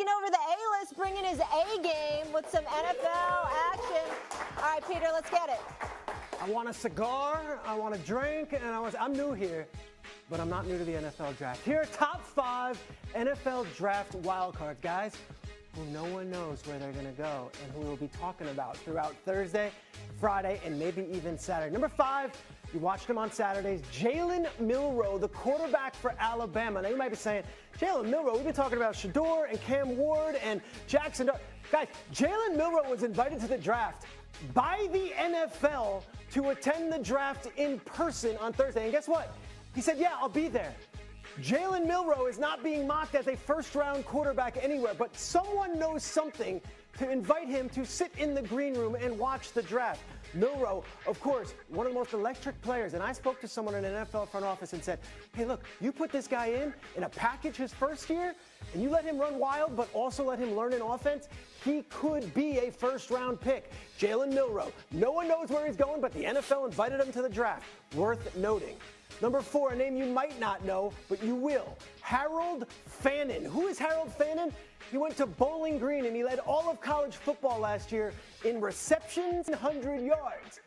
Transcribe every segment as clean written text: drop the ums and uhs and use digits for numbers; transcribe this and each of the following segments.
taking over the A-list, bringing his A game with some NFL action. All right, Peter, let's get it. I want a cigar, I want a drink, and I'm new here, but I'm not new to the NFL draft. Here are top 5 NFL draft wildcards, guys, who no one knows where they're going to go and who we'll be talking about throughout Thursday, Friday, and maybe even Saturday. Number 5, you watched him on Saturdays, Jalen Milroe, the quarterback for Alabama. Now, you might be saying, Jalen Milroe, we've been talking about Shedeur and Cam Ward and Jackson. Guys, Jalen Milroe was invited to the draft by the NFL to attend the draft in person on Thursday. And guess what? He said, yeah, I'll be there. Jalen Milroe is not being mocked as a first-round quarterback anywhere, but someone knows something to invite him to sit in the green room and watch the draft. Milroe, of course, one of the most electric players, and I spoke to someone in an NFL front office and said, hey, look, you put this guy in a package his first year, and you let him run wild, but also let him learn an offense, he could be a first-round pick. Jalen Milroe, no one knows where he's going, but the NFL invited him to the draft. Worth noting. Number 4, a name you might not know, but you will. Harold Fannin. Who is Harold Fannin? He went to Bowling Green, and he led all of college football last year in receptions and 100 yards.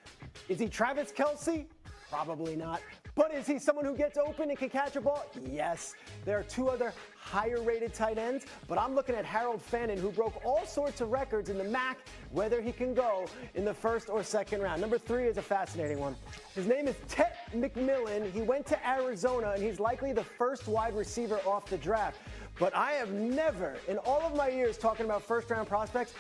Is he Travis Kelce? Probably not. But is he someone who gets open and can catch a ball? Yes. There are 2 other higher-rated tight ends, but I'm looking at Harold Fannin, who broke all sorts of records in the MAC, whether he can go in the first or second round. Number 3 is a fascinating one. His name is Tet McMillan. He went to Arizona, and he's likely the first wide receiver off the draft. But I have never, in all of my years talking about first-round prospects,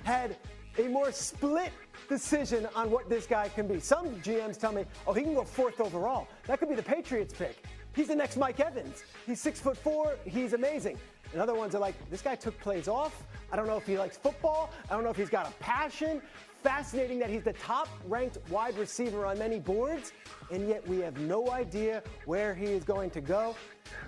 had a more split decision on what this guy can be. Some GMs tell me, oh, he can go 4th overall. That could be the Patriots pick. He's the next Mike Evans. He's 6'4", he's amazing. And other ones are like, this guy took plays off. I don't know if he likes football. I don't know if he's got a passion. Fascinating that he's the top-ranked wide receiver on many boards, and yet we have no idea where he is going to go.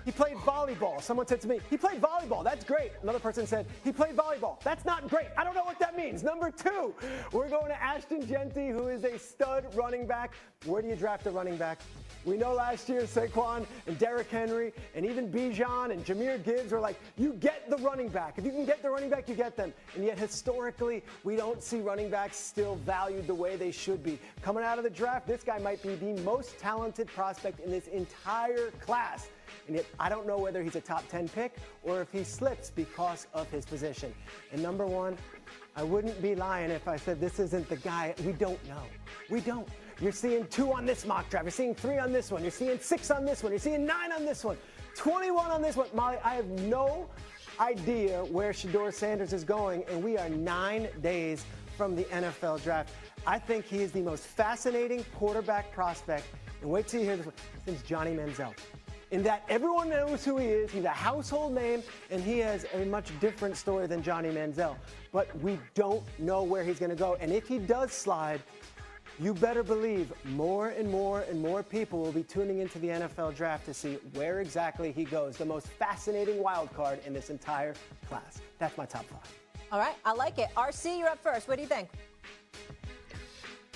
He played volleyball. Someone said to me, he played volleyball. That's great. Another person said, he played volleyball. That's not great. I don't know what that means. Number 2, we're going to Ashton Genty, who is a stud running back. Where do you draft a running back? We know last year Saquon and Derrick Henry and even Bijan and Jahmyr Gibbs were like, you get the running back. If you can get the running back, you get them. And yet historically, we don't see running backs still valued the way they should be. Coming out of the draft, this guy might be the most talented prospect in this entire class. And yet I don't know whether he's a top 10 pick or if he slips because of his position. And number 1, I wouldn't be lying if I said this isn't the guy. We don't know. We don't. You're seeing 2 on this mock draft. You're seeing 3 on this one. You're seeing 6 on this one. You're seeing 9 on this one. 21 on this one. Molly, I have no idea where Shedeur Sanders is going, and we are 9 days from the NFL draft. I think he is the most fascinating quarterback prospect, and wait till you hear this one, since Johnny Manziel. In that everyone knows who he is, he's a household name, and he has a much different story than Johnny Manziel. But we don't know where he's going to go, and if he does slide, you better believe more and more and more people will be tuning into the NFL draft to see where exactly he goes. The most fascinating wild card in this entire class. That's my top 5. All right, I like it. RC, you're up first. What do you think?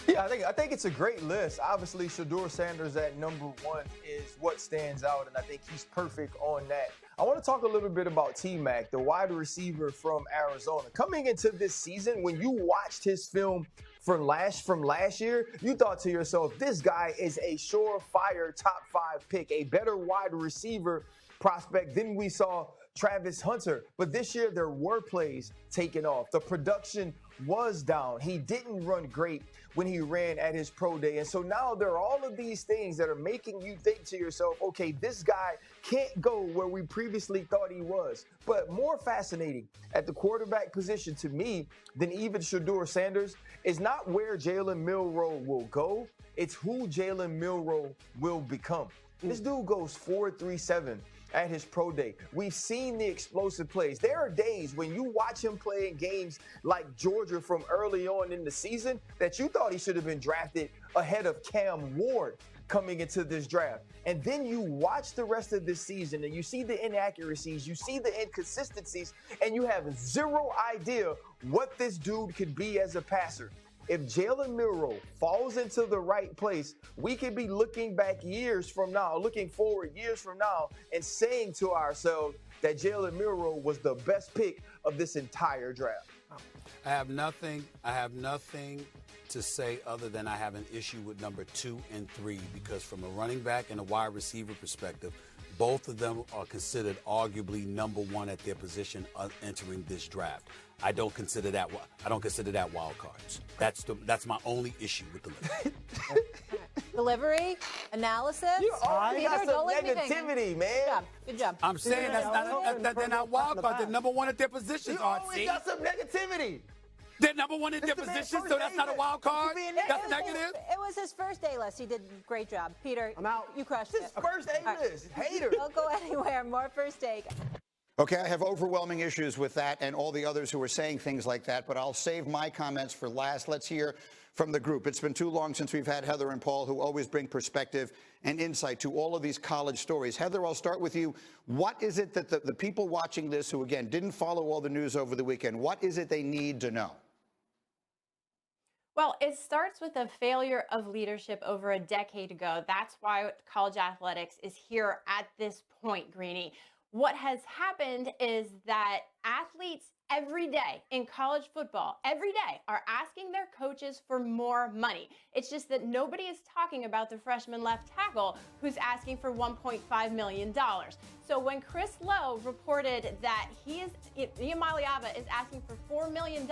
Yeah, I think it's a great list. Obviously, Shedeur Sanders at number 1 is what stands out, and I think he's perfect on that. I want to talk a little bit about T-Mac, the wide receiver from Arizona. Coming into this season, when you watched his film from last year, you thought to yourself, this guy is a surefire top 5 pick, a better wide receiver prospect than we saw Travis Hunter. But this year, there were plays taken off. The production was down. He didn't run great when he ran at his pro day. And so now there are all of these things that are making you think to yourself, okay, this guy can't go where we previously thought he was. But more fascinating at the quarterback position to me than even Shedeur Sanders is not where Jalen Milroe will go. It's who Jalen Milroe will become. This dude goes 4.37 at his pro day. We've seen the explosive plays. There are days when you watch him play in games like Georgia from early on in the season that you thought he should have been drafted ahead of Cam Ward coming into this draft. And then you watch the rest of this season and you see the inaccuracies, you see the inconsistencies, and you have zero idea what this dude could be as a passer. If Jalen Milroe falls into the right place, we could be looking back years from now, looking forward years from now, and saying to ourselves, that Jalen Milroe was the best pick of this entire draft. I have nothing to say other than I have an issue with number 2 and 3 because from a running back and a wide receiver perspective, both of them are considered arguably number 1 at their position entering this draft. I don't consider that wild cards. That's my only issue with the list. Delivery, analysis. You always Peter, got some negativity, man. Good job. I'm saying they're not wild cards. They're number 1 at their positions. You always got some negativity. They're number 1 in their position, so that's not a wild card? That's negative? It was his first A-list. He did a great job. Peter, I'm out. You crushed This it. is first A-list. Hater. Don't go anywhere. More First Take. Okay, I have overwhelming issues with that and all the others who are saying things like that, but I'll save my comments for last. Let's hear from the group. It's been too long since we've had Heather and Paul, who always bring perspective and insight to all of these college stories. Heather, I'll start with you. What is it that the people watching this who, again, didn't follow all the news over the weekend, what is it they need to know? Well, it starts with a failure of leadership over a decade ago. That's why college athletics is here at this point, Greeny. What has happened is that athletes every day in college football, every day, are asking their coaches for more money. It's just that nobody is talking about the freshman left tackle who's asking for $1.5 million. So when Chris Lowe reported that Iamaleava is asking for $4 million,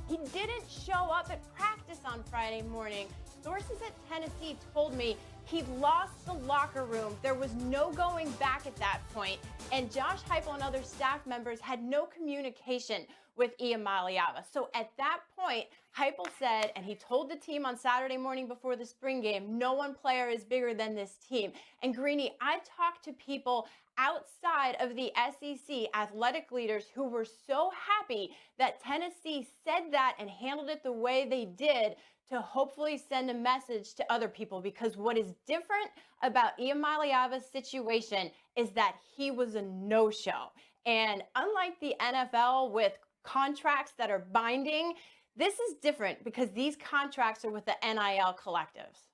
he didn't show up at practice on Friday morning. Sources at Tennessee told me he lost the locker room. There was no going back at that point. And Josh Heupel and other staff members had no communication with Iamaleava. So at that point, Heupel said, and he told the team on Saturday morning before the spring game, no one player is bigger than this team. And Greeny, I talked to people outside of the SEC, athletic leaders who were so happy that Tennessee said that and handled it the way they did to hopefully send a message to other people, because what is different about Iamaleava's situation is that he was a no-show. And unlike the NFL with contracts that are binding, this is different because these contracts are with the NIL collectives.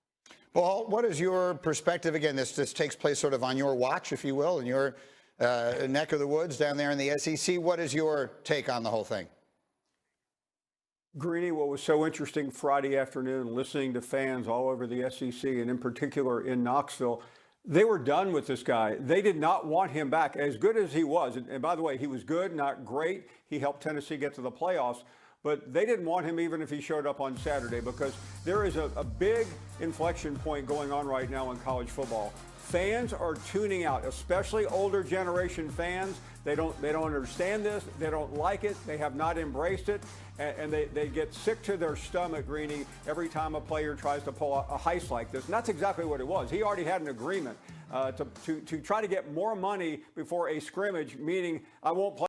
Paul, what is your perspective? Again, this takes place sort of on your watch, if you will, in your neck of the woods down there in the SEC. What is your take on the whole thing? Greeny, what was so interesting Friday afternoon, listening to fans all over the SEC and in particular in Knoxville, they were done with this guy. They did not want him back, as good as he was. And by the way, he was good, not great. He helped Tennessee get to the playoffs. But they didn't want him even if he showed up on Saturday, because there is a big inflection point going on right now in college football. Fans are tuning out, especially older generation fans. They don't understand this. They don't like it. They have not embraced it. And they get sick to their stomach, Greeny, every time a player tries to pull a heist like this. And that's exactly what it was. He already had an agreement to try to get more money before a scrimmage, meaning I won't play.